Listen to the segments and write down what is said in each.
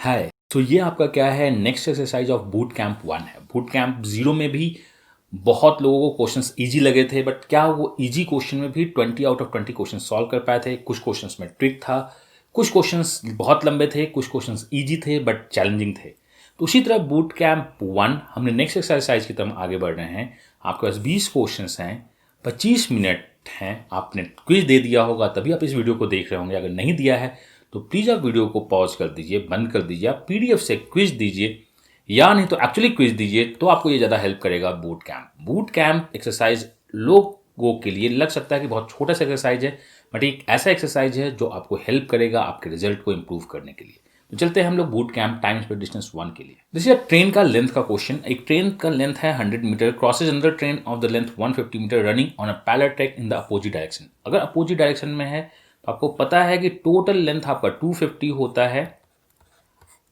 हाय। तो ये आपका क्या है, next exercise of boot camp 1 है। बूट कैंप 0 में भी बहुत लोगों को क्वेश्चंस इजी लगे थे, बट क्या वो इजी क्वेश्चन में भी 20 आउट ऑफ 20 क्वेश्चन सॉल्व कर पाए थे? कुछ क्वेश्चंस में ट्रिक था, कुछ क्वेश्चंस बहुत लंबे थे, कुछ क्वेश्चंस इजी थे बट चैलेंजिंग थे। तो उसी तरह बूट कैंप 1 हमने नेक्स्ट एक्सरसाइज की तरफ आगे बढ़ रहे हैं। आपके पास 20 क्वेश्चंस हैं, 25 मिनट हैं। आपने क्विज दे दिया होगा तभी आप इस वीडियो को देख रहे होंगे। अगर नहीं दिया है तो प्लीज़ आप वीडियो को पॉज कर दीजिए, बंद कर दीजिए, आप पीडीएफ से क्विज दीजिए या नहीं तो एक्चुअली क्विज दीजिए, तो आपको ये ज़्यादा हेल्प करेगा। बूट कैंप एक्सरसाइज लोगों के लिए लग सकता है कि बहुत छोटा सा एक्सरसाइज है, बट एक ऐसा एक्सरसाइज है जो आपको हेल्प करेगा आपके रिजल्ट को इम्प्रूव करने के लिए। तो चलते हैं हम लोग boot camp time speed distance 1 के लिए। जैसे ट्रेन का लेंथ का क्वेश्चन, एक ट्रेन का लेंथ है 100 metre, crosses another train of the length 150 metre running on a parallel track in the opposite direction. अगर अपोजिट डायरेक्शन में है तो आपको पता है कि टोटल लेंथ आपका 250 होता है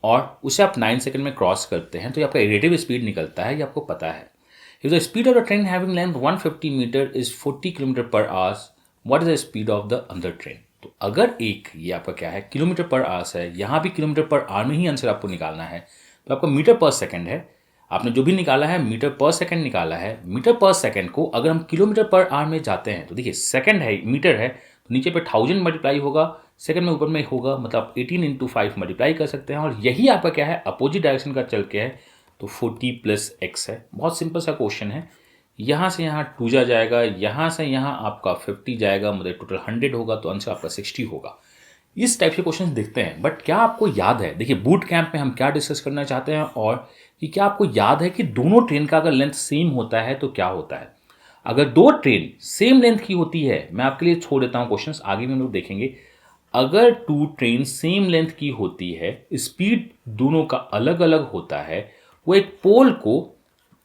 और उसे आप 9 सेकंड में क्रॉस करते हैं तो ये आपका रिलेटिव स्पीड निकलता है, ये आपको पता है। If the speed of the train having length 150 metre is 40 kilometre per hours, what is the speed of the other train? तो अगर एक ये आपका क्या है किलोमीटर पर आवर्स है, यहाँ भी किलोमीटर पर आवर में ही आंसर आपको निकालना है, तो आपका मीटर पर सेकंड है। आपने जो भी निकाला है मीटर पर सेकंड निकाला है। मीटर पर सेकंड को अगर हम किलोमीटर पर आवर में जाते हैं तो देखिए सेकंड है, मीटर है, तो नीचे पे 1000 मल्टीप्लाई होगा, सेकंड में ऊपर में होगा, मतलब 18 इंटू 5 मल्टीप्लाई कर सकते हैं। और यही आपका क्या है अपोजिट डायरेक्शन का चल के है, तो 40 प्लस x है। बहुत सिंपल सा क्वेश्चन है। यहाँ से यहाँ 2 जाएगा, यहाँ से यहाँ आपका 50 जाएगा, मतलब टोटल 100 होगा, तो आंसर आपका 60 होगा। इस टाइप के क्वेश्चन दिखते हैं, बट क्या आपको याद है, देखिए बूट कैंप में हम क्या डिस्कस करना चाहते हैं, और कि क्या आपको याद है कि दोनों ट्रेन का अगर लेंथ सेम होता है तो क्या होता है? अगर दो ट्रेन सेम लेंथ की होती है, मैं आपके लिए छोड़ देता हूँ क्वेश्चंस, आगे भी हम लोग देखेंगे। अगर 2 ट्रेन सेम लेंथ की होती है, स्पीड दोनों का अलग अलग होता है, वो एक पोल को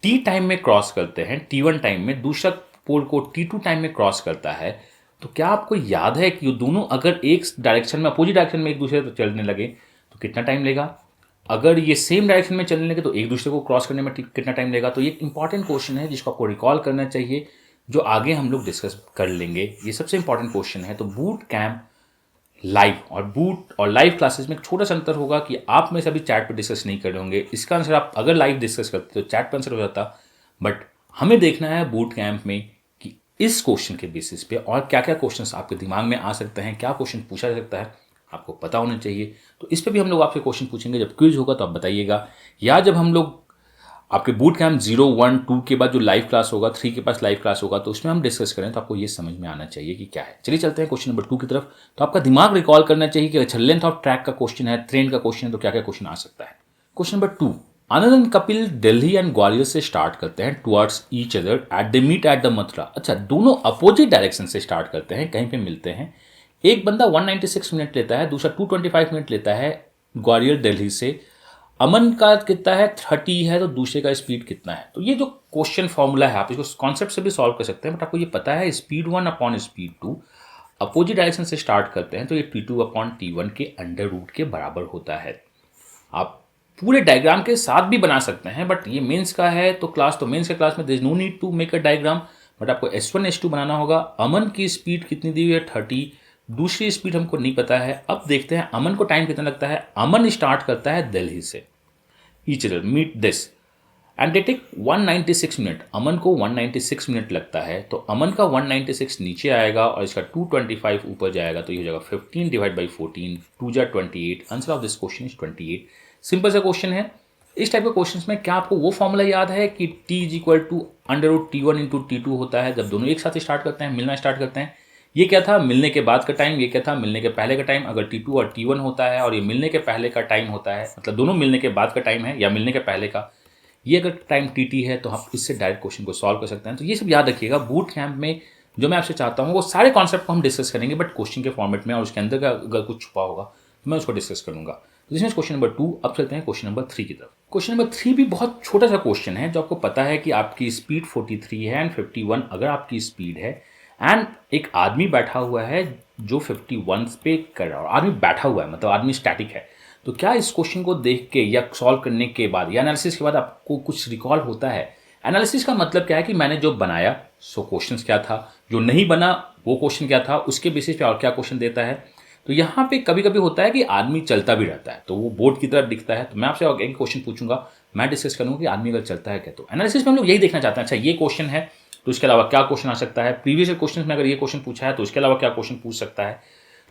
टी टाइम में क्रॉस करते हैं, T1 टाइम में, दूसरा पोल को T2 टाइम में क्रॉस करता है, तो क्या आपको याद है कि ये दोनों अगर एक डायरेक्शन में, अपोजिट डायरेक्शन में एक दूसरे से चलने लगे तो कितना टाइम लेगा? अगर ये सेम डायरेक्शन में चलने लगे तो एक दूसरे को क्रॉस करने में कितना टाइम लेगा? तो ये एक इंपॉर्टेंट क्वेश्चन है जिसको आपको रिकॉल करना चाहिए, जो आगे हम लोग डिस्कस कर लेंगे। ये सबसे इंपॉर्टेंट क्वेश्चन है। तो बूट कैंप लाइव और लाइव क्लासेस में एक छोटा सा अंतर होगा कि आप में से अभी चैट पे डिस्कस नहीं कर रहे होंगे। इसका आंसर आप अगर लाइव डिस्कस करते तो चैट पे आंसर हो जाता, बट हमें देखना है बूट कैंप में कि इस क्वेश्चन के बेसिस पे और क्या क्या क्वेश्चंस आपके दिमाग में आ सकते हैं, क्या क्वेश्चन पूछा जा सकता है, आपको पता होना चाहिए। तो इस पे भी हम लोग आपसे क्वेश्चन पूछेंगे। जब क्विज होगा तो आप बताइएगा, या जब हम लोग आपके बूट कैंप 0, 1, 2 के बाद जो लाइव क्लास होगा, 3 के पास लाइव क्लास होगा, तो उसमें हम डिस्कस करें तो आपको ये समझ में आना चाहिए कि क्या है। चलिए चलते हैं क्वेश्चन नंबर 2 की तरफ। तो आपका दिमाग रिकॉल करना चाहिए कि अच्छा लेंथ ऑफ ट्रैक का क्वेश्चन है, ट्रेन का क्वेश्चन है, तो क्या क्या क्वेश्चन आ सकता है। Question number 2, Anand and Kapil Delhi and Gwalior से स्टार्ट करते हैं towards each other at the meet at the Mathura. अच्छा, दोनों अपोजिट डायरेक्शन से स्टार्ट करते हैं, कहीं पे मिलते हैं। एक बंदा 196 मिनट लेता है, दूसरा 225 मिनट लेता है ग्वालियर दिल्ली से। अमन का कितना है, 30 है, तो दूसरे का स्पीड कितना है? तो ये जो क्वेश्चन फॉर्मूला है आप इसको कॉन्सेप्ट से भी सॉल्व कर सकते हैं, बट आपको ये पता है speed 1 upon speed 2 opposite direction से स्टार्ट करते हैं तो ये T2 अपॉन T1 के अंडर रूट के बराबर होता है। आप पूरे डायग्राम के साथ भी बना सकते हैं, बट ये मेंस का है तो क्लास, तो मेंस के क्लास में there is no need to make a diagram, but आपको S1 S2 बनाना होगा। अमन की स्पीड कितनी दी हुई है, 30, दूसरी स्पीड हमको नहीं पता है। अब देखते हैं अमन को टाइम कितना लगता है। अमन स्टार्ट करता है दिल्ली से, each other meet this and they take 196 minute. Aman को 196 मिनट लगता है, तो अमन का 196 नीचे आएगा और इसका 225 ऊपर जाएगा, तो ये हो जाएगा 15 डिवाइड बाई 14, 2 जा 28। Answer of this question is 28। Simple सा क्वेश्चन है। इस टाइप के क्वेश्चंस में क्या आपको वो फॉर्मूला याद है कि T is equal to under root T1 into T2 होता है, जब दोनों एक साथ स्टार्ट करते हैं, मिलना स्टार्ट करते हैं। ये क्या था, मिलने के बाद का टाइम, ये क्या था, मिलने के पहले का टाइम। अगर T2 और T1 होता है और ये मिलने के पहले का टाइम होता है, मतलब दोनों मिलने के बाद का टाइम है या मिलने के पहले का, ये अगर टाइम TT है तो आप इससे डायरेक्ट क्वेश्चन को सॉल्व कर सकते हैं। तो ये सब याद रखिएगा। बूट कैंप में जो मैं आपसे चाहता हूँ वो सारे कॉन्सेप्ट को हम डिस्कस करेंगे, बट क्वेश्चन के फॉर्मेट में, और उसके अंदर का अगर कुछ छुपा होगा तो मैं उसको डिस्कस करूंगा। तो दिस इज क्वेश्चन नंबर 2। अब चलते हैं क्वेश्चन नंबर 3 की तरफ। क्वेश्चन नंबर 3 भी बहुत छोटा सा क्वेश्चन है, जो आपको पता है कि आपकी स्पीड 43 है एंड 51 अगर आपकी स्पीड है, एंड एक आदमी बैठा हुआ है जो 51 पे कर रहा है, और आदमी बैठा हुआ है मतलब आदमी स्टैटिक है। तो क्या इस क्वेश्चन को देख के या सॉल्व करने के बाद या एनालिसिस के बाद आपको कुछ रिकॉल होता है? एनालिसिस का मतलब क्या है कि मैंने जो बनाया सो क्वेश्चन क्या था, जो नहीं बना वो क्वेश्चन क्या था, उसके बेसिस पे और क्या क्वेश्चन देता है। तो यहाँ पे कभी कभी होता है कि आदमी चलता भी रहता है, तो वो बोर्ड की तरफ दिखता है। तो मैं आपसे एक क्वेश्चन पूछूंगा, मैं डिस्कस करूंगा कि आदमी अगर चलता है क्या। तो एनालिसिस में हम लोग यही देखना चाहते हैं, अच्छा ये क्वेश्चन है तो इसके अलावा क्या क्वेश्चन आ सकता है, प्रीवियस क्वेश्चन में अगर ये क्वेश्चन पूछा है तो इसके अलावा क्या क्वेश्चन पूछ सकता है।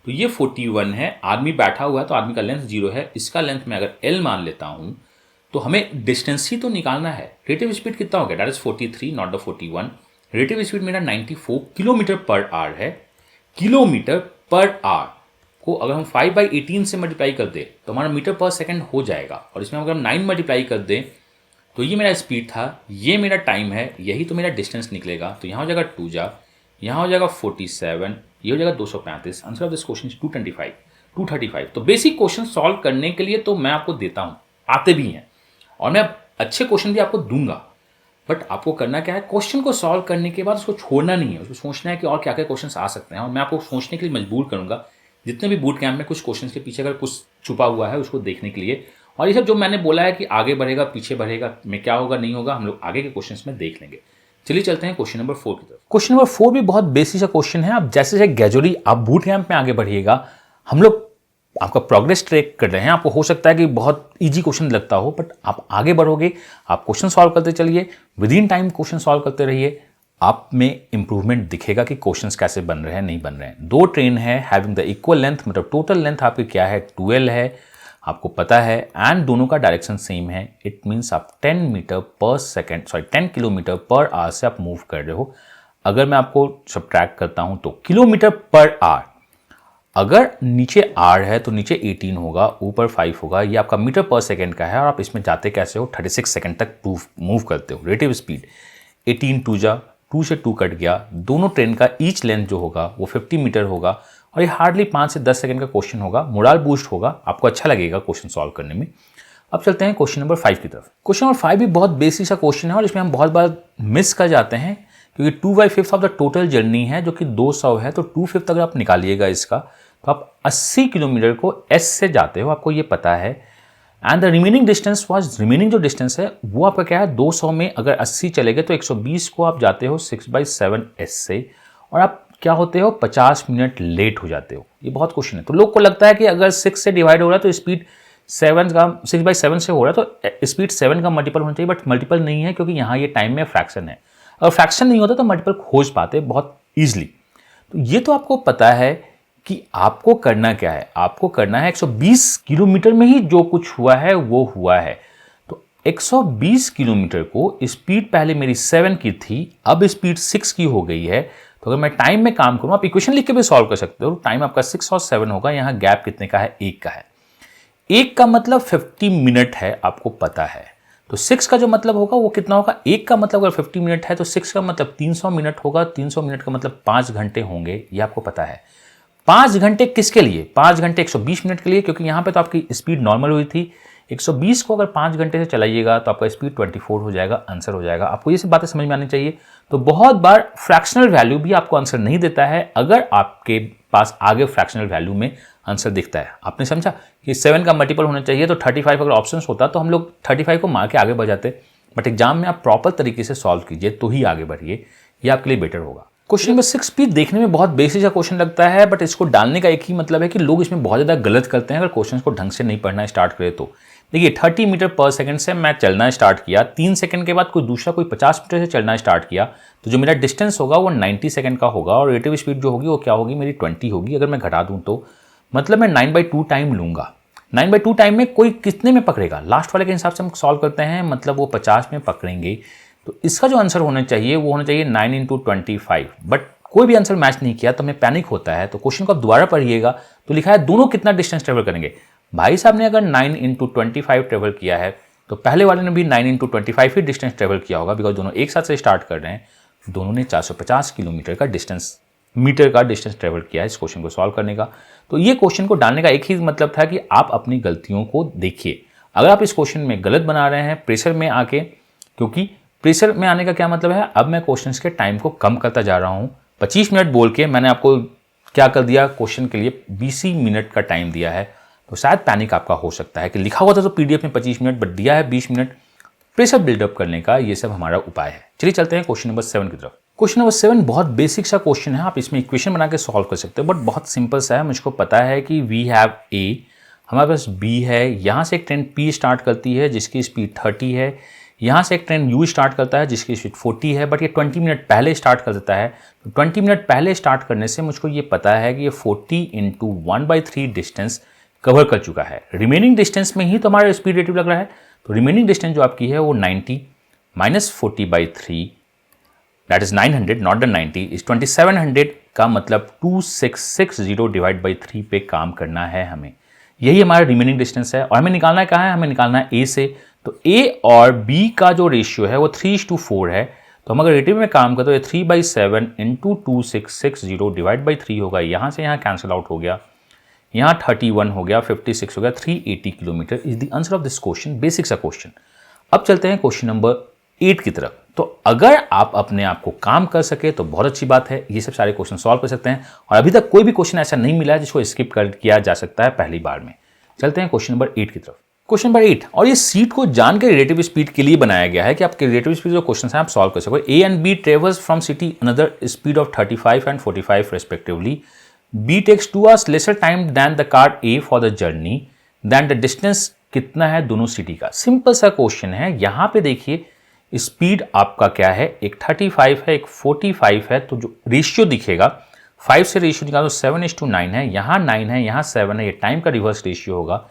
तो ये 41 है, आदमी बैठा हुआ है तो आदमी का लेंथ 0 है, इसका लेंथ मैं अगर L मान लेता हूं तो हमें डिस्टेंस ही तो निकालना है। रिलेटिव स्पीड कितना हो गया, that is 43 not the 41। Relative speed मेरा 94 किलोमीटर पर आवर है। किलोमीटर पर आवर को अगर हम 5/18 से मल्टीप्लाई कर दें तो हमारा मीटर पर सेकंड हो जाएगा, और इसमें अगर हम 9 मल्टीप्लाई कर दें तो ये मेरा स्पीड था, ये मेरा टाइम है, यही तो मेरा डिस्टेंस निकलेगा। तो यहाँ हो जाएगा 2 जा, यहाँ हो जाएगा 47, ये हो जाएगा 235। Answer of this question is 235। तो बेसिक क्वेश्चन सॉल्व करने के लिए तो मैं आपको देता हूँ, आते भी हैं, और मैं अच्छे क्वेश्चन भी आपको दूंगा। बट आपको करना क्या है, क्वेश्चन को सॉल्व करने के बाद उसको छोड़ना नहीं है, उसको सोचना है कि और क्या क्या क्वेश्चंस आ सकते हैं, और मैं आपको सोचने के लिए मजबूर करूंगा। जितने भी बूट कैंप में कुछ क्वेश्चंस के पीछे अगर कुछ छुपा हुआ है उसको देखने के लिए, और ये सब जो मैंने बोला है कि आगे बढ़ेगा पीछे बढ़ेगा में क्या होगा नहीं होगा, हम लोग आगे के क्वेश्चंस में देख लेंगे। चलिए चलते हैं क्वेश्चन नंबर 4 की तरफ। क्वेश्चन नंबर 4 भी बहुत बेसिक सा क्वेश्चन है। आप जैसे जैसे ग्रेजुअली आप बूट कैंप में आगे बढ़िएगा, हम लोग आपका प्रोग्रेस ट्रैक कर रहे हैं। आपको हो सकता है कि बहुत इजी क्वेश्चन लगता हो, बट आप आगे बढ़ोगे, आप क्वेश्चन सॉल्व करते चलिए, with in time question solve करते रहिए, आप में इंप्रूवमेंट दिखेगा कि क्वेश्चंस कैसे बन रहे हैं नहीं बन रहे हैं। 2 ट्रेन है हैविंग द इक्वल लेंथ, मतलब टोटल लेंथ आपकी क्या है 12 है, आपको पता है, एंड दोनों का डायरेक्शन सेम है। इट मीन्स आप 10 मीटर पर सेकेंड 10 किलोमीटर पर आवर से आप मूव कर रहे हो। अगर मैं आपको सब्ट्रैक्ट करता हूं तो किलोमीटर पर आवर, अगर नीचे R है तो नीचे 18 होगा, ऊपर 5 होगा। ये आपका मीटर पर सेकेंड का है, और आप इसमें जाते कैसे हो, 36 सेकेंड तक मूव करते हो। रिलेटिव स्पीड 18 2 जा, 2 से 2 कट गया। दोनों ट्रेन का ईच लेंथ जो होगा वो 50 मीटर होगा, और ये हार्डली 5 से 10 सेकेंड का क्वेश्चन होगा। मोरल बूस्ट होगा, आपको अच्छा लगेगा क्वेश्चन सॉल्व करने में। अब चलते हैं क्वेश्चन नंबर 5 की तरफ। क्वेश्चन नंबर 5 भी बहुत बेसिक सा क्वेश्चन है, और इसमें हम बहुत बार मिस कर जाते हैं, क्योंकि 2/5 ऑफ द टोटल जर्नी है जो कि 200 है। तो 2/5 अगर आप निकालिएगा इसका, तो आप 80 किलोमीटर को S से जाते हो, आपको ये पता है। And the remaining distance was, remaining जो डिस्टेंस है वो आपका क्या है, 200 में अगर 80 चले गए तो 120 को आप जाते हो 6/7 S से, और आप क्या होते हो 50 मिनट लेट हो जाते हो। ये बहुत क्वेश्चन है। तो लोग को लगता है कि अगर 6 से डिवाइड हो रहा है तो स्पीड 7 का 6/7 से हो रहा है तो स्पीड 7 का मल्टीपल होना चाहिए, बट मल्टीपल नहीं है, क्योंकि यहाँ ये टाइम में फ्रैक्शन है। अगर फ्रैक्शन नहीं होता तो मल्टीपल खोज पाते बहुत ईजिली। तो ये तो आपको पता है कि आपको करना क्या है, आपको करना है 120 किलोमीटर में ही जो कुछ हुआ है वो हुआ है। तो 120 किलोमीटर को स्पीड पहले मेरी 7 की थी, अब स्पीड 6 की हो गई है। तो अगर मैं टाइम में काम करूं, आप इक्वेशन लिख के भी सॉल्व कर सकते हो। टाइम आपका 6 और 7 होगा, यहाँ गैप कितने का है, 1 का है। 1 का मतलब 50 मिनट है, आपको पता है। तो 6 का जो मतलब होगा वो कितना होगा, 1 का मतलब अगर 50 मिनट है तो 6 का मतलब 300 मिनट होगा। 300 मिनट का मतलब 5 घंटे होंगे, ये आपको पता है। 5 घंटे किसके लिए, 5 घंटे 120 मिनट के लिए, क्योंकि यहाँ पे तो आपकी स्पीड नॉर्मल हुई थी। 120 को अगर 5 घंटे से चलाइएगा तो आपका स्पीड 24 हो जाएगा, आंसर हो जाएगा। आपको ये सब बातें समझ में आनी चाहिए। तो बहुत बार फ्रैक्शनल वैल्यू भी आपको आंसर नहीं देता है, अगर आपके पास आगे फ्रैक्शनल वैल्यू में आंसर दिखता है। आपने समझा कि 7 का मल्टीपल होना चाहिए, तो 35 अगर ऑप्शन होता तो हम लोग 35 को मार के आगे बढ़ जाते। बट एग्जाम में आप प्रॉपर तरीके से सॉल्व कीजिए तो ही आगे बढ़िए, ये आपके लिए बेटर होगा। क्वेश्चन नंबर 6 भी देखने में बहुत बेसिक सा क्वेश्चन लगता है, बट इसको डालने का एक ही मतलब है कि लोग इसमें बहुत ज़्यादा गलत करते हैं अगर क्वेश्चन को ढंग से नहीं पढ़ना स्टार्ट करें तो। देखिए 30 मीटर पर सेकंड से मैं चलना स्टार्ट किया, 3 सेकंड के बाद कोई 50 मीटर से चलना स्टार्ट किया, तो जो मेरा डिस्टेंस होगा वो 90 सेकंड का होगा, और रिलेटिव स्पीड जो होगी वो क्या होगी, मेरी 20 होगी। अगर मैं घटा दूँ तो मतलब मैं 9/2 टाइम लूँगा। 9/2 टाइम में कोई कितने में पकड़ेगा, लास्ट वाले के हिसाब से हम सॉल्व करते हैं, मतलब वो 50 में पकड़ेंगे। तो इसका जो आंसर होना चाहिए वो होना चाहिए 9 × 25। बट कोई भी आंसर मैच नहीं किया तो हमें पैनिक होता है। तो क्वेश्चन को आप दोबारा पढ़िएगा तो लिखा है दोनों कितना डिस्टेंस ट्रेवल करेंगे। भाई साहब ने अगर 9 × 25 ट्रेवल किया है तो पहले वाले ने भी 9 × 25 ही डिस्टेंस ट्रेवल किया होगा, बिकॉज दोनों एक साथ से स्टार्ट कर रहे हैं। दोनों ने 450 किलोमीटर का डिस्टेंस, मीटर का डिस्टेंस ट्रेवल किया है इस क्वेश्चन को सॉल्व करने का। तो ये क्वेश्चन को डालने का एक ही मतलब था कि आप अपनी गलतियों को देखिए। अगर आप इस क्वेश्चन में गलत बना रहे हैं प्रेशर में आके, क्योंकि प्रेशर में आने का क्या मतलब है, अब मैं क्वेश्चन के टाइम को कम करता जा रहा हूँ। 25 मिनट बोल के मैंने आपको क्या कर दिया, क्वेश्चन के लिए 20 मिनट का टाइम दिया है। तो शायद पैनिक आपका हो सकता है कि लिखा हुआ था तो PDF में 25 मिनट, बट दिया है 20 मिनट। प्रेशर बिल्डअप करने का ये सब हमारा उपाय है। चलिए चलते हैं क्वेश्चन नंबर 7 की तरफ। क्वेश्चन नंबर 7 बहुत बेसिक सा क्वेश्चन है, आप इसमें इक्वेशन बना के सॉल्व कर सकते हो, बट बहुत सिंपल सा है। मुझको पता है कि वी हैव ए, हमारे पास बी है, यहाँ से एक ट्रेन पी स्टार्ट करती है जिसकी स्पीड 30 है, यहाँ से एक ट्रेन यू स्टार्ट करता है जिसकी स्पीड 40 है, बट ये 20 मिनट पहले स्टार्ट कर देता है। तो 20 मिनट पहले स्टार्ट करने से मुझको ये पता है कि ये 40 इंटू 1/3 डिस्टेंस कवर कर चुका है। रिमेनिंग डिस्टेंस में ही तो हमारा स्पीड रेटिव लग रहा है, तो रिमेनिंग डिस्टेंस जो आपकी है वो 90 minus 40/3 that is 900, not the 90 is 2700 का मतलब 2660 डिवाइड बाई 3 पे काम करना है हमें। यही हमारा रिमेनिंग डिस्टेंस है और हमें निकालना है कहाँ है, हमें निकालना है ए से। तो ए और बी का जो रेशियो है वो 3:4 है। तो हम अगर रेटिव में काम करते तो ये 3/7 इंटू 2660 डिवाइड बाई 3 होगा, यहाँ से यहाँ कैंसिल आउट हो गया, यहाँ 31 हो गया, 56 हो गया, 380 kilometre is the answer of this question. Basic सा क्वेश्चन। अब चलते हैं क्वेश्चन नंबर 8 की तरफ। तो अगर आप अपने आप को काम कर सके तो बहुत अच्छी बात है, ये सब सारे क्वेश्चन सॉल्व कर सकते हैं और अभी तक कोई भी क्वेश्चन ऐसा नहीं मिला है जिसको स्किप कर किया जा सकता है पहली बार में। चलते हैं क्वेश्चन नंबर 8 की तरफ। क्वेश्चन नंबर 8, और ये सीट को जान के रिलेटिव स्पीड के लिए बनाया गया है कि आपके रिलेटिव स्पीड जो क्वेश्चन है आप सॉल्व कर सको। A and B travels from city another speed of 35 and 45 respectively. B takes 2 hours lesser time than the car A for the journey than the distance कितना है दोनों सिटी का। Simple सा क्वेश्चन है। यहाँ पे देखिए स्पीड आपका क्या है, एक 35 है, एक 45 है, तो जो रेशियो दिखेगा 5 से रेशियो निकालो 7:9 है, यहाँ 9 है, यहाँ 7 है, ये टाइम का रिवर्स रेशियो होगा।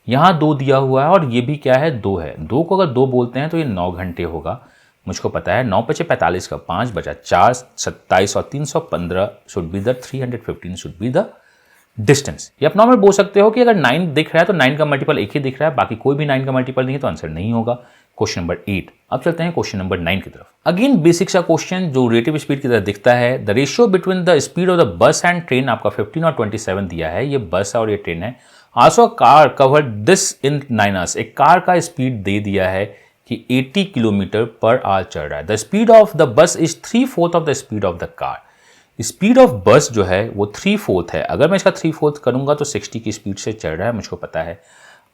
यहाँ 2 दिया हुआ है और ये भी क्या है 2 है। 2 को अगर 2 बोलते हैं तो ये 9 घंटे होगा। मुझको पता है 9 × 45 का 5 बचा 4, 27 और 315 should be the 315 should be the distance. ये आप नॉर्मल बोल सकते हो कि अगर 9 दिख रहा है तो 9 का मल्टीपल एक ही दिख रहा है, बाकी कोई भी 9 का मल्टीपल नहीं है तो आंसर नहीं होगा। Question number 8। अब चलते हैं क्वेश्चन नंबर 9 की तरफ। अगेन बेसिक सा क्वेश्चन जो रिलेटिव स्पीड की तरह दिखता है। The ratio between the speed of the bus and train आपका 15 और 27 दिया है, ये बस है और ये ट्रेन है। Also car cover this in 9 hours। एक कार का स्पीड दे दिया है कि 80 किलोमीटर पर आवर चल रहा है। The speed of the bus is 3/4 of the speed of the car. Speed of बस जो है वो 3/4 है। अगर मैं इसका 3/4 करूंगा तो 60 की स्पीड से चल रहा है, मुझको पता है।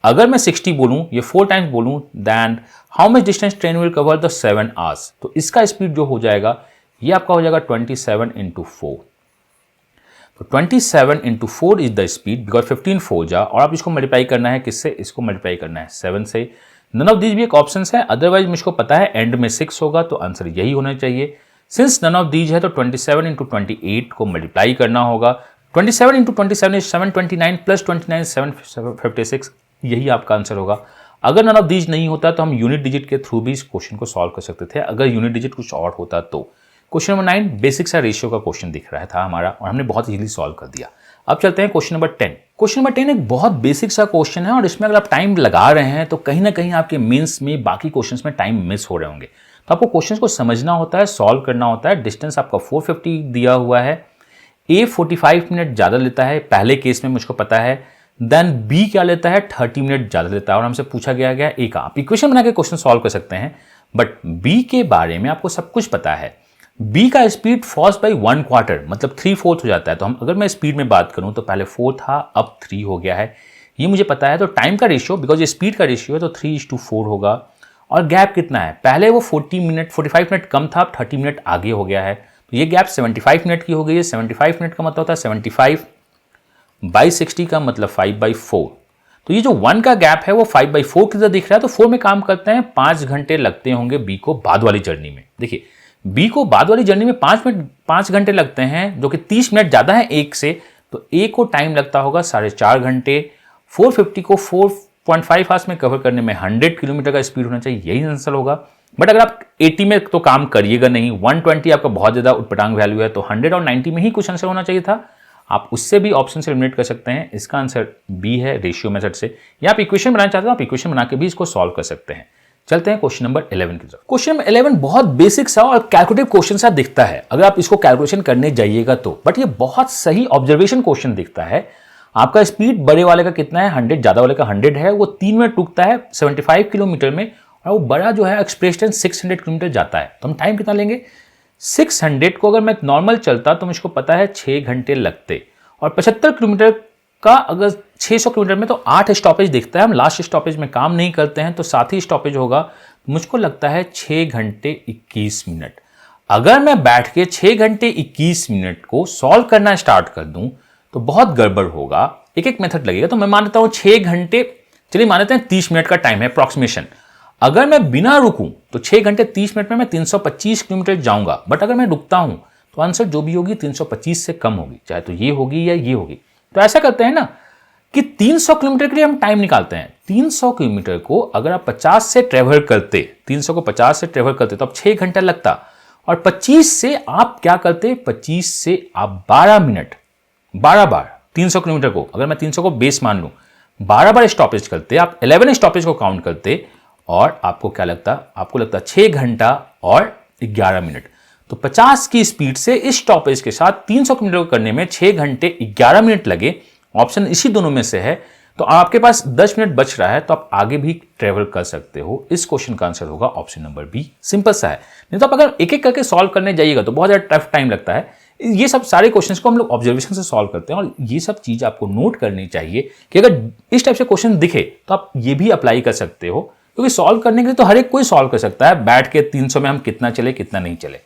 अगर मैं 60 बोलूं, ये 4 टाइम्स बोलूं, then how much distance train will cover the 7 hours। तो इसका स्पीड जो हो जाएगा ये आपका हो जाएगा 27 × 4। तो 27 × 4 इज द स्पीड बिकॉज 15 4 जा, और आप इसको मल्टीप्लाई करना है किससे, इसको मल्टीप्लाई करना है 7 से। नन ऑफ दीज भी एक ऑप्शन है, अदरवाइज मुझको पता है एंड में 6 होगा तो आंसर यही होना चाहिए। सिंस नन ऑफ दीज है तो 27 × 28 को मल्टीप्लाई करना होगा। 27 × 27 इज 729 प्लस 29 756, यही आपका आंसर होगा। अगर नन ऑफ दीज नहीं होता तो हम यूनिट डिजिट के थ्रू भी इस क्वेश्चन को सॉल्व कर सकते थे, अगर यूनिट डिजिट कुछ और होता तो। क्वेश्चन नंबर 9 बेसिक सा रेशियो का क्वेश्चन दिख रहा था हमारा और हमने बहुत इजीली सॉल्व कर दिया। अब चलते हैं क्वेश्चन नंबर 10। क्वेश्चन नंबर 10 एक बहुत बेसिक सा क्वेश्चन है और इसमें अगर आप टाइम लगा रहे हैं तो कहीं ना कहीं आपके मेंस में बाकी क्वेश्चंस में टाइम मिस हो रहे होंगे। तो आपको क्वेश्चंस को समझना होता है, सॉल्व करना होता है। डिस्टेंस आपका 450 दिया हुआ है। ए 45 मिनट ज़्यादा लेता है पहले केस में, मुझको पता है। देन बी क्या लेता है, 30 मिनट ज़्यादा लेता है और हमसे पूछा गया ए का। आप इक्वेशन बना के क्वेश्चन सॉल्व कर सकते हैं, बट बी के बारे में आपको सब कुछ पता है। बी का स्पीड फॉल्स बाई 1/4 मतलब 3/4 हो जाता है। तो हम अगर मैं स्पीड में बात करूं तो पहले 4 था, अब 3 हो गया है, ये मुझे पता है। तो टाइम का रेशियो बिकॉज ये स्पीड का रेशियो है तो 3:4 होगा। और गैप कितना है, पहले वो 45 मिनट कम था, अब 30 मिनट आगे हो गया है। तो ये गैप 75 मिनट की हो गई है। 75 मिनट का मतलब होता है 75/60 का मतलब 5/4। तो ये जो 1 का गैप है वो 5/4 की तरह दिख रहा है। तो 4 में काम करते हैं, 5 घंटे लगते होंगे बी को बाद वाली जर्नी में। देखिए बी को बाद वाली जर्नी में 5 घंटे लगते हैं, जो कि 30 मिनट ज़्यादा है एक से। तो ए को टाइम लगता होगा 4.5 घंटे। 450 को 4.5 आवर्स में कवर करने में 100 किलोमीटर का स्पीड होना चाहिए, यही आंसर होगा। बट अगर आप 80 में तो काम करिएगा नहीं, 120 आपका बहुत ज़्यादा उटपटांग वैल्यू है, तो 100 और 90 में ही कुछ आंसर होना चाहिए था। आप उससे भी ऑप्शन से एलिमिनेट कर सकते हैं। इसका आंसर बी है रेशियो मेथड से। या आप इक्वेशन बनाना चाहते हो, आप इक्वेशन बना के भी इसको सॉल्व कर सकते हैं। चलते हैं क्वेश्चन नंबर 11 की तरफ। क्वेश्चन नंबर 11 बहुत बेसिक सा और कैलकुलेटिव क्वेश्चन सा दिखता है अगर आप इसको कैलकुलेशन करने जाइएगा तो, बट ये बहुत सही ऑब्जर्वेशन क्वेश्चन दिखता है। आपका स्पीड बड़े वाले का कितना है 100, ज्यादा वाले का 100 है, वो 3 मिनट रुकता है 75 किलोमीटर में, और वो बड़ा जो है एक्सप्रेशन 600 किलोमीटर जाता है। तो हम टाइम कितना लेंगे, 600 को अगर मैं नॉर्मल चलता तो मुझको पता है 6 घंटे लगते, और 75 किलोमीटर का अगर 600 किलोमीटर में तो 8 स्टॉपेज दिखता है। हम लास्ट स्टॉपेज में काम नहीं करते हैं तो 7 ही स्टॉपेज होगा। मुझको लगता है 6 घंटे 21 मिनट। अगर मैं बैठ के 6 घंटे 21 मिनट को सॉल्व करना स्टार्ट कर दूं तो बहुत गड़बड़ होगा, एक एक मेथड लगेगा। तो मैं मान लेता हूं 6 घंटे, चलिए मान लेते हैं 30 मिनट का टाइम है अप्रॉक्सीमेशन। अगर मैं बिना रुकूं तो 6 घंटे 30 मिनट में मैं 325 किलोमीटर जाऊंगा, बट अगर मैं रुकता हूं तो आंसर जो भी होगी 325 से कम होगी, चाहे तो ये होगी या ये होगी। तो ऐसा करते हैं ना कि 300 किलोमीटर के लिए हम टाइम निकालते हैं। 300 किलोमीटर को अगर आप 50 से ट्रेवल करते, 300 को 50 से ट्रेवल करते तो अब 6 घंटा लगता, और 25 से आप क्या करते, 25 से आप 12 मिनट, 12 बार 300 किलोमीटर को, अगर मैं 300 को बेस मान लूं, 12 बार स्टॉपेज करते, आप 11 स्टॉपेज को काउंट करते, और आपको क्या लगता, आपको लगता 6 घंटा और 11 मिनट। तो 50 की स्पीड से इस स्टॉपेज के साथ 300 किलोमीटर को करने में 6 घंटे 11 मिनट लगे, ऑप्शन इसी दोनों में से है, तो आपके पास 10 मिनट बच रहा है, तो आप आगे भी ट्रेवल कर सकते हो। इस क्वेश्चन का आंसर होगा ऑप्शन नंबर बी। सिंपल सा है। नहीं तो आप अगर एक एक करके सॉल्व करने जाइएगा तो बहुत ज्यादा टफ टाइम लगता है। ये सब सारे क्वेश्चंस को हम लोग ऑब्जर्वेशन से सॉल्व करते हैं, और ये सब चीज आपको नोट करनी चाहिए कि अगर इस टाइप से क्वेश्चन दिखे तो आप ये भी अप्लाई कर सकते हो, क्योंकि सॉल्व करने के लिए तो हर एक कोई सॉल्व कर सकता है। बैठ के 300 में हम कितना चले कितना नहीं चले,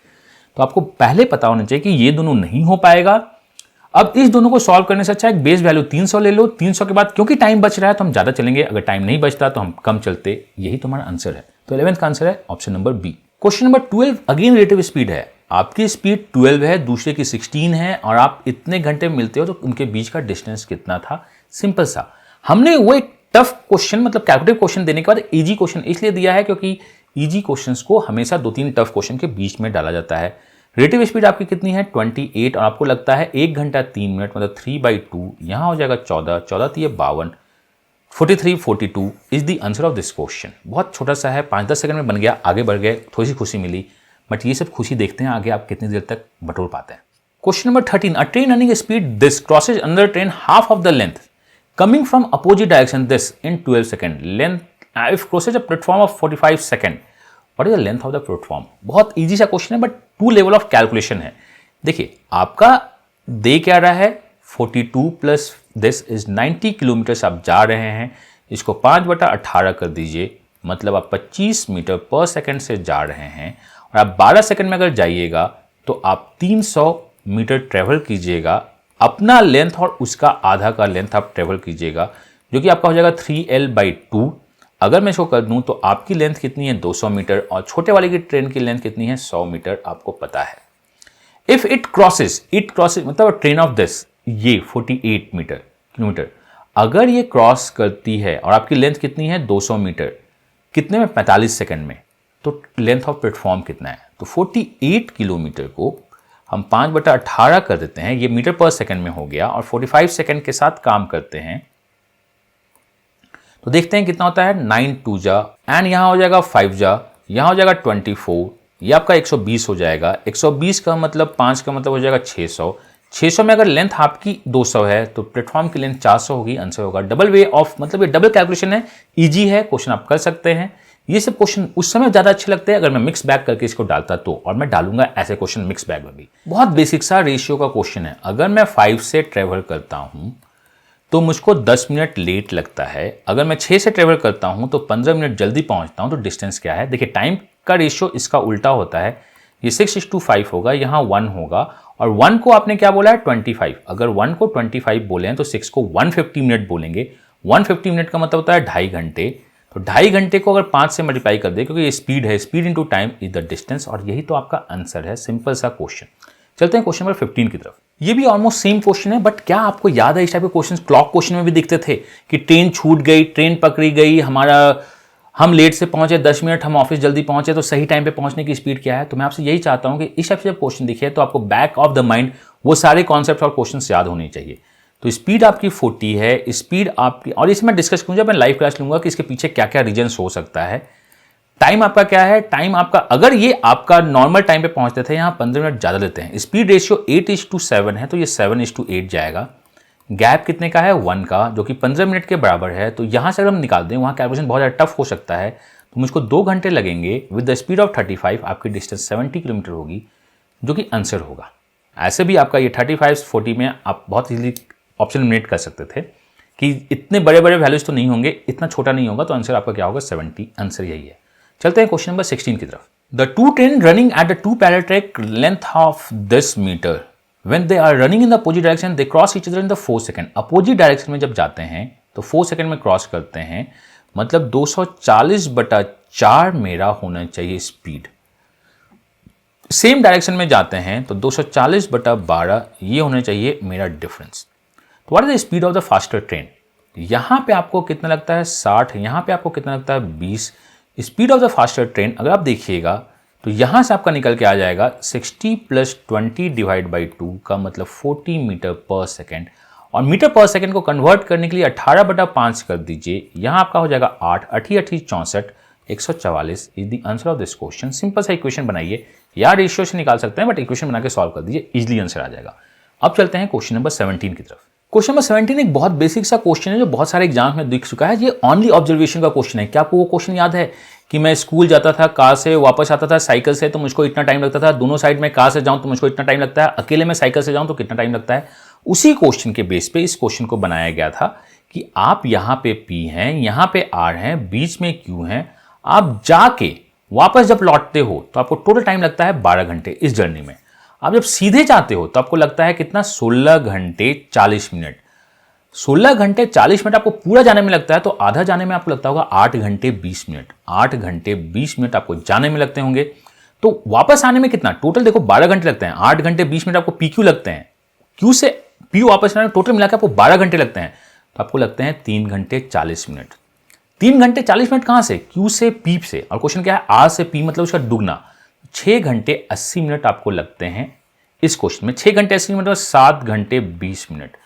तो आपको पहले पता होना चाहिए कि ये दोनों नहीं हो पाएगा। अब इस दोनों को सॉल्व करने से अच्छा एक बेस वैल्यू 300 ले लो। 300 के बाद क्योंकि टाइम बच रहा है तो हम ज्यादा चलेंगे, अगर टाइम नहीं बचता तो हम कम चलते। यही तुम्हारा आंसर है। तो 11th का आंसर है option number B. Question number 12 again relative speed है। आपकी स्पीड 12 है, दूसरे की 16 है, और आप इतने घंटे में मिलते हो, तो उनके बीच का डिस्टेंस कितना था। सिंपल सा। हमने वो एक टफ क्वेश्चन, मतलब कैलकुलेटिव क्वेश्चन देने के बाद इजी क्वेश्चन इसलिए दिया है क्योंकि इजी क्वेश्चंस को हमेशा 2-3 टफ क्वेश्चन के बीच में डाला जाता है। रिलेटिव स्पीड आपकी कितनी है 28, और आपको लगता है 1 घंटा 3 मिनट, मतलब 3/2, यहां हो जाएगा 14, 14 3 52, 43 42 is the answer of this question. बहुत छोटा सा है, 5-10 सेकंड में बन गया, आगे बढ़ गए, थोड़ी सी खुशी मिली, बट ये सब खुशी देखते हैं आगे आप कितनी देर तक बटोर पाते हैं। Question number 13, a train running speed this crosses under train half of the length coming from opposite direction this in 12 second, length if crosses a platform of 45 second, what is the length of the platform. बहुत easy सा question है, but 2 level of calculation है। देखिए आपका दे क्या रहा है 42 plus this is 90 kilometre आप जा रहे हैं, इसको 5/18 कर दीजिए, मतलब आप 25 मीटर पर सेकंड से जा रहे हैं, और आप 12 सेकंड में अगर जाइएगा तो आप 300 मीटर ट्रेवल कीजिएगा। अपना लेंथ और उसका आधा का लेंथ आप ट्रेवल कीजिएगा, जो कि आपका हो जाएगा 3L/2। अगर मैं इसको कर दूं तो आपकी लेंथ कितनी है 200 मीटर, और छोटे वाले की ट्रेन की लेंथ कितनी है 100 मीटर, आपको पता है। इफ इट क्रॉसेस मतलब ट्रेन ऑफ दिस, ये 48 किलोमीटर, अगर ये क्रॉस करती है और आपकी लेंथ कितनी है 200 मीटर, कितने में 45 सेकंड में, तो लेंथ ऑफ प्लेटफॉर्म कितना है। तो 48 किलोमीटर को हम 5/18 कर देते हैं, ये मीटर पर सेकंड में हो गया, और 45 सेकंड के साथ काम करते हैं तो देखते हैं कितना होता है। 9 2 जा, एंड यहां हो जाएगा 5 जा, यहां हो जाएगा 24, ये आपका 120 हो जाएगा। 120 का मतलब 5 का मतलब हो जाएगा 600। 600 में अगर लेंथ आपकी 200 है तो प्लेटफॉर्म की लेंथ 400 होगी, आंसर होगा डबल वे ऑफ, मतलब ये डबल कैलकुलेशन है, इजी है क्वेश्चन, आप कर सकते हैं। ये सब क्वेश्चन उस समय ज्यादा अच्छे लगते हैं अगर मैं मिक्स बैग करके इसको डालता तो, और मैं डालूंगा ऐसे क्वेश्चन मिक्स बैग में भी। बहुत बेसिक सा रेशियो का क्वेश्चन है। अगर मैं 5 से ट्रेवल करता हूं तो मुझको 10 मिनट लेट लगता है, अगर मैं 6 से ट्रेवल करता हूं तो 15 मिनट जल्दी पहुंचता हूं, तो डिस्टेंस क्या है। देखिए टाइम का रेशियो इसका उल्टा होता है, ये 6:5 होगा, यहां 1 होगा, और 1 को आपने क्या बोला है 25। अगर 1 को 25 बोले हैं तो 6 को 150 मिनट बोलेंगे। 150 मिनट का मतलब होता है 2.5 घंटे, तो 2.5 घंटे को अगर 5 से मल्टीप्लाई कर दे, क्योंकि ये स्पीड है, speed into time is the distance, और यही तो आपका आंसर है। सिंपल सा क्वेश्चन। चलते हैं क्वेश्चन नंबर 15 की तरफ। ये भी ऑलमोस्ट सेम क्वेश्चन है, बट क्या आपको याद है इस टाइप के क्वेश्चन क्लॉक क्वेश्चन में भी दिखते थे कि ट्रेन छूट गई, ट्रेन पकड़ी गई, हम लेट से पहुंचे 10 मिनट, हम ऑफिस जल्दी पहुंचे, तो सही टाइम पे पहुंचने की स्पीड क्या है। तो मैं आपसे यही चाहता हूं कि इस टाइप से जब क्वेश्चन दिखे तो आपको बैक ऑफ द माइंड वो सारे कॉन्सेप्ट और क्वेश्चन याद होने चाहिए। तो स्पीड आपकी 40 है, स्पीड आपकी, और इसे मैं डिस्कस करूंगा, मैं लाइव क्लास लूंगा कि इसके पीछे क्या क्या रीजंस हो सकता है। टाइम आपका क्या है, टाइम आपका, अगर ये आपका नॉर्मल टाइम पे पहुंचते थे, यहाँ 15 मिनट ज्यादा लेते हैं। स्पीड रेशियो 8:7 है, तो ये 7:8 जाएगा। गैप कितने का है 1 का, जो कि 15 मिनट के बराबर है। तो यहां से अगर हम निकाल दें, वहां कैलकुलेशन बहुत ज्यादा टफ हो सकता है, तो मुझको 2 घंटे लगेंगे। विद द स्पीड ऑफ 35 आपकी डिस्टेंस 70 किलोमीटर होगी, जो कि आंसर होगा। ऐसे भी आपका ये 35-40 में आप बहुत इजीली ऑप्शन एलिमिनेट कर सकते थे कि इतने बड़े बड़े वैल्यूज तो नहीं होंगे, इतना छोटा नहीं होगा, तो आंसर आपका क्या होगा 70। आंसर यही है। चलते हैं क्वेश्चन नंबर 16 की तरफ। The two train running at the two parallel track length of this meter. When they are running in the opposite direction, they cross each other in the 4 second. Opposite direction में जब जाते हैं तो 4 second में cross करते हैं, मतलब 240/4 मेरा होना चाहिए स्पीड। सेम डायरेक्शन में जाते हैं तो 240/12 ये होना चाहिए मेरा डिफरेंस। तो what is the speed of the faster train? यहां पे आपको कितना लगता है 60, यहां पे आपको कितना लगता है 20। Speed of the faster train अगर आप देखिएगा तो यहां से आपका निकल के आ जाएगा 60 + 20 / 2 का मतलब 40 मीटर पर सेकेंड, और मीटर पर सेकेंड को कन्वर्ट करने के लिए 18/5 कर दीजिए, यहां आपका हो जाएगा 8, 8 × 64, 144 is the answer of this question. Simple सा इक्वेशन बनाइए या रेशियो से निकाल सकते हैं, बट इक्वेशन बना के सॉल्व कर दीजिए, इजीली आंसर आ जाएगा। अब चलते हैं क्वेश्चन नंबर 17 की तरफ। क्वेश्चन नंबर 17 एक बहुत बेसिक सा क्वेश्चन है जो बहुत सारे एग्जाम में दिख चुका है। ये ओनली ऑब्जर्वेशन का क्वेश्चन है। क्या आपको वो क्वेश्चन याद है कि मैं स्कूल जाता था कार से, वापस आता था साइकिल से, तो मुझको इतना टाइम लगता था, दोनों साइड में कार से जाऊं तो मुझको इतना टाइम लगता है, अकेले में साइकिल से जाऊं तो कितना टाइम लगता है। उसी क्वेश्चन के बेस पे इस क्वेश्चन को बनाया गया था कि आप यहाँ पे P हैं, यहाँ पे R हैं, बीच में Q हैं, आप जाके वापस जब लौटते हो तो आपको टोटल टाइम लगता है 12 घंटे इस जर्नी में। आप जब सीधे जाते हो तो आपको लगता है कितना 16 घंटे 40 मिनट। 16 घंटे 40 मिनट आपको पूरा जाने में लगता है, तो आधा जाने में आपको लगता होगा 8 घंटे 20 मिनट। 8 घंटे 20 मिनट आपको जाने में लगते होंगे, तो वापस आने में कितना टोटल देखो 12 घंटे लगते हैं। 8 घंटे 20 मिनट आपको PQ लगते हैं, Q से P वापस आने में टोटल मिलाकर आपको 12 घंटे लगते हैं, तो आपको लगते हैं 3 घंटे 40 मिनट। 3 घंटे 40 मिनट कहां से? Q से P से, और क्वेश्चन क्या है R से P मतलब उसका दुगना। 6 घंटे 80 मिनट आपको लगते हैं इस क्वेश्चन में। 6 घंटे 80 मिनट और 7 घंटे 20 मिनट।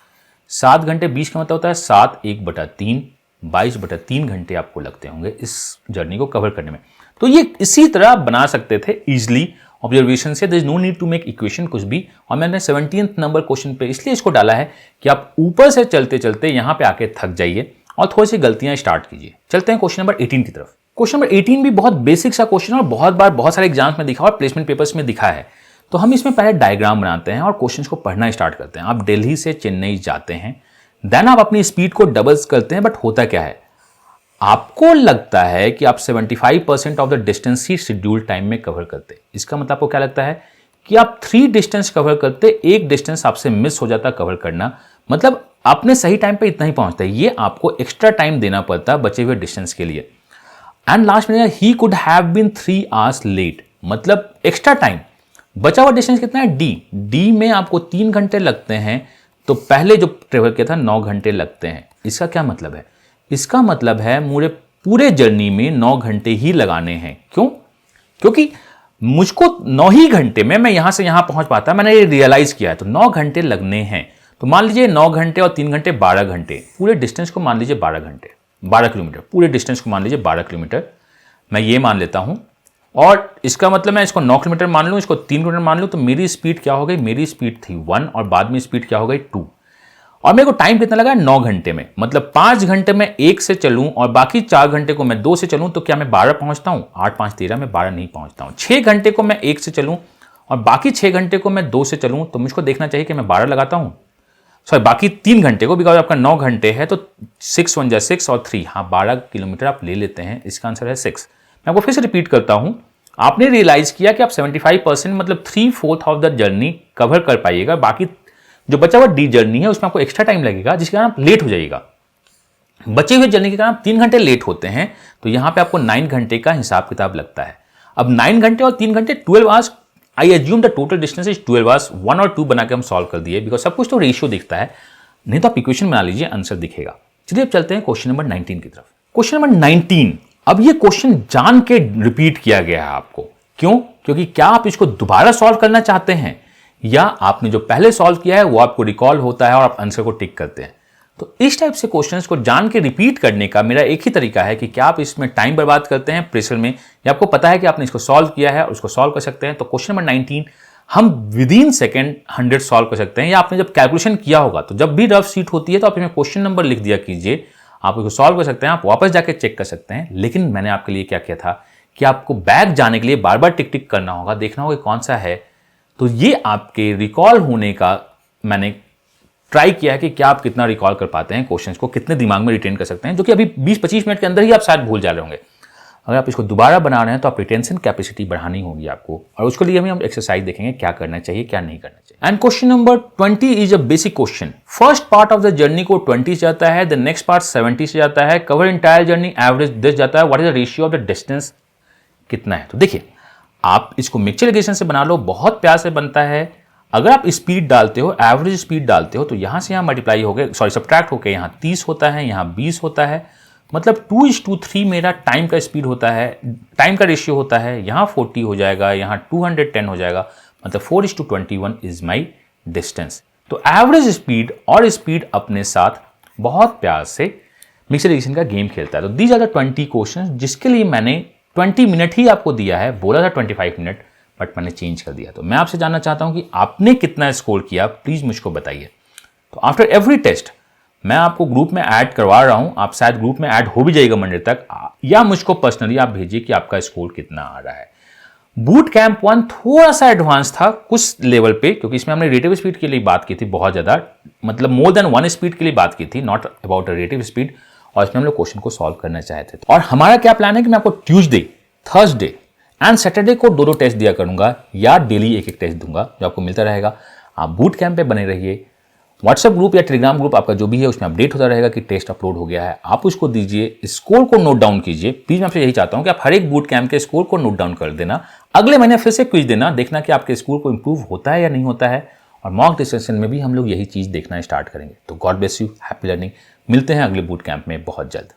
7 घंटे 20 का मतलब होता है 7 1/3, 22/3 घंटे आपको लगते होंगे इस जर्नी को कवर करने में। तो ये इसी तरह आप बना सकते थे इजिली ऑब्जर्वेशन से। There is no need to make equation कुछ भी। और मैंने 17th नंबर क्वेश्चन पे इसलिए इसको डाला है कि आप ऊपर से चलते चलते यहां पे आके थक जाइए और थोड़ी सी गलतियां स्टार्ट कीजिए। चलते हैं क्वेश्चन नंबर 18 की तरफ। क्वेश्चन नंबर 18 भी बहुत बेसिक सा क्वेश्चन है और बहुत बार बहुत सारे एग्जाम्स में दिखा और प्लेसमेंट पेपर्स में दिखा है। तो हम इसमें पहले डायग्राम बनाते हैं और क्वेश्चंस को पढ़ना स्टार्ट करते हैं। आप दिल्ली से चेन्नई जाते हैं, देन आप अपनी स्पीड को डबल्स करते हैं, बट होता क्या है, आपको लगता है कि आप 75% of the distance he schedule time में कवर करते। इसका मतलब आपको क्या लगता है कि आप 3 डिस्टेंस कवर करते, एक डिस्टेंस आपसे मिस हो जाता कवर करना, मतलब आपने सही टाइम पे इतना ही पहुंचता है, ये आपको एक्स्ट्रा टाइम देना पड़ता बचे हुए डिस्टेंस के लिए। एंड लास्ट में ही could have been 3 hours late, मतलब एक्स्ट्रा टाइम। बचा हुआ डिस्टेंस कितना है डी में आपको 3 घंटे लगते हैं, तो पहले जो ट्रेवल किया था 9 घंटे लगते हैं। इसका क्या मतलब है? इसका मतलब है मुझे पूरे जर्नी में 9 घंटे ही लगाने हैं। क्यों? क्योंकि मुझको 9 ही घंटे में मैं यहां से यहां पहुंच पाता, मैंने ये रियलाइज किया है, तो 9 घंटे लगने हैं। तो मान लीजिए 9 घंटे और 3 घंटे 12 घंटे, पूरे डिस्टेंस को मान लीजिए 12 घंटे, 12 किलोमीटर, पूरे डिस्टेंस को मान लीजिए 12 किलोमीटर, मैं ये मान लेता हूं। और इसका मतलब मैं इसको 9 किलोमीटर मान लूं, इसको 3 किलोमीटर मान लूं, तो मेरी स्पीड क्या हो गई? मेरी स्पीड थी 1 और बाद में स्पीड क्या हो गई 2। और मेरे को टाइम कितना लगा? 9 घंटे में, मतलब 5 घंटे में 1 से चलूं और बाकी 4 घंटे को मैं 2 से चलूं, तो क्या मैं 12 पहुंचता हूं? 8 5 13 में 12 नहीं पहुंचता हूं। 6 घंटे को मैं 1 से चलूं और बाकी 6 घंटे को मैं 2 से चलूं, तो मुझको देखना चाहिए कि मैं 12 लगाता हूं। सॉरी, बाकी 3 घंटे को, बिकॉज आपका 9 घंटे है तो 6 1 6 और 3, हाँ 12 किलोमीटर आप ले लेते हैं। इसका आंसर है 6। मैं आपको फिर से रिपीट करता हूं, आपने रियलाइज किया कि आप 75% मतलब 3/4 ऑफ द जर्नी कवर कर पाइएगा, बाकी जो बचा हुआ डी जर्नी है उसमें आपको एक्स्ट्रा टाइम लगेगा, जिसके कारण आप लेट हो जाइएगा। बचे हुए जर्नी के कारण आप 3 घंटे लेट होते हैं, तो यहां पे आपको 9 घंटे का हिसाब किताब लगता है। अब 9 घंटे और 3 घंटे 12 hours, I assume the total distance is 12 hours. 1 और 2 बना के हम सॉल्व कर दिए, बिकॉज सब कुछ तो रेशियो दिखता है, नहीं तो आप इक्वेशन बना लीजिए, आंसर दिखेगा। चलिए अब चलते हैं क्वेश्चन नंबर 19 की तरफ। क्वेश्चन नंबर 19, अब ये क्वेश्चन जान के रिपीट किया गया है आपको। क्यों? क्योंकि क्या आप इसको दोबारा सॉल्व करना चाहते हैं, या आपने जो पहले सॉल्व किया है वो आपको रिकॉल होता है और आप आंसर को टिक करते हैं। तो इस टाइप से क्वेश्चंस को जान के रिपीट करने का मेरा एक ही तरीका है कि क्या आप इसमें टाइम बर्बाद करते हैं प्रेशर में, या आपको पता है कि आपने इसको सॉल्व किया है और उसको सॉल्व कर सकते हैं। तो क्वेश्चन नंबर 19 हम विद इन सेकेंड 100 सॉल्व कर सकते हैं, या आपने जब कैलकुलेशन किया होगा तो जब भी रफ शीट होती है तो आप इसमें क्वेश्चन नंबर लिख दिया कीजिए, आप इसको सॉल्व कर सकते हैं, आप वापस जाके चेक कर सकते हैं। लेकिन मैंने आपके लिए क्या किया था कि आपको बैक जाने के लिए बार बार टिक टिक करना होगा, देखना होगा कौन सा है। तो ये आपके रिकॉल होने का मैंने ट्राई किया है कि क्या आप कितना रिकॉल कर पाते हैं क्वेश्चंस को, कितने दिमाग में रिटेन कर सकते हैं, जो कि अभी 20-25 मिनट के अंदर ही आप शायद भूल जा रहे होंगे। अगर आप इसको दोबारा बना रहे हैं तो आप रिटेंशन कैपेसिटी बढ़ानी होगी आपको, और उसके लिए हम एक्सरसाइज देखेंगे क्या करना चाहिए क्या नहीं करना चाहिए। And question number 20 is a basic question. First part of the journey को 20 से जाता है, द नेक्स्ट पार्ट 70 से जाता है, कवर इंटायर जर्नी एवरेज 10 जाता है, what is the ratio of the distance कितना है। तो देखिए आप इसको मिक्सचर इक्वेशन से बना लो, बहुत प्यार से बनता है। अगर आप स्पीड डालते हो, एवरेज स्पीड डालते हो, तो यहां से यहां मल्टीप्लाई हो गए, सॉरी सब्ट्रैक्ट होकर यहां 30 होता है, यहां 20 होता है, मतलब 2:3 मेरा टाइम का स्पीड होता है, टाइम का रेशियो होता है। यहां 40 हो जाएगा, यहां 210 हो जाएगा, मतलब 4:21 इज माई डिस्टेंस। तो एवरेज स्पीड और स्पीड अपने साथ बहुत प्यार से मिक्सचर इक्वेशन का गेम खेलता है। तो दीज आर द 20 क्वेश्चन जिसके लिए मैंने 20 मिनट ही आपको दिया है, बोला था 25 मिनट, बट मैंने चेंज कर दिया। तो मैं आपसे जानना चाहता हूं कि आपने कितना स्कोर किया, प्लीज मुझको बताइए। तो आफ्टर एवरी टेस्ट मैं आपको ग्रुप में ऐड करवा रहा हूं, आप शायद ग्रुप में ऐड हो भी जाएगा मंडे तक, या मुझको पर्सनली आप भेजिए कि आपका स्कोर कितना आ रहा है। बूट कैंप 1 थोड़ा सा एडवांस था कुछ लेवल पे, क्योंकि इसमें हमने रेटिव स्पीड के लिए बात की थी बहुत ज्यादा, मतलब मोर देन 1 स्पीड के लिए बात की थी, नॉट अबाउट रेटिव स्पीड, और इसमें हम लोग क्वेश्चन को सॉल्व करना चाहते थे। और हमारा क्या प्लान है कि मैं आपको ट्यूसडे, थर्सडे एंड सैटरडे को 2 टेस्ट दिया करूंगा, या डेली एक टेस्ट दूंगा जो आपको मिलता रहेगा। आप बूट कैंप पे बने रहिए, व्हाट्सएप ग्रुप या टेलीग्राम ग्रुप आपका जो भी है उसमें अपडेट होता रहेगा कि टेस्ट अपलोड हो गया है, आप उसको दीजिए, स्कोर को नोट डाउन कीजिए। प्लीज मैं आपसे यही चाहता हूं कि आप हर एक बूट कैंप के स्कोर को नोट डाउन कर देना, अगले महीने फिर से क्विज देना, देखना कि आपके स्कोर को इंप्रूव होता है या नहीं होता है, और मॉक डिस्कशन में भी हम लोग यही चीज देखना स्टार्ट करेंगे। तो God bless you, happy learning, मिलते हैं अगले बूट कैंप में बहुत जल्द।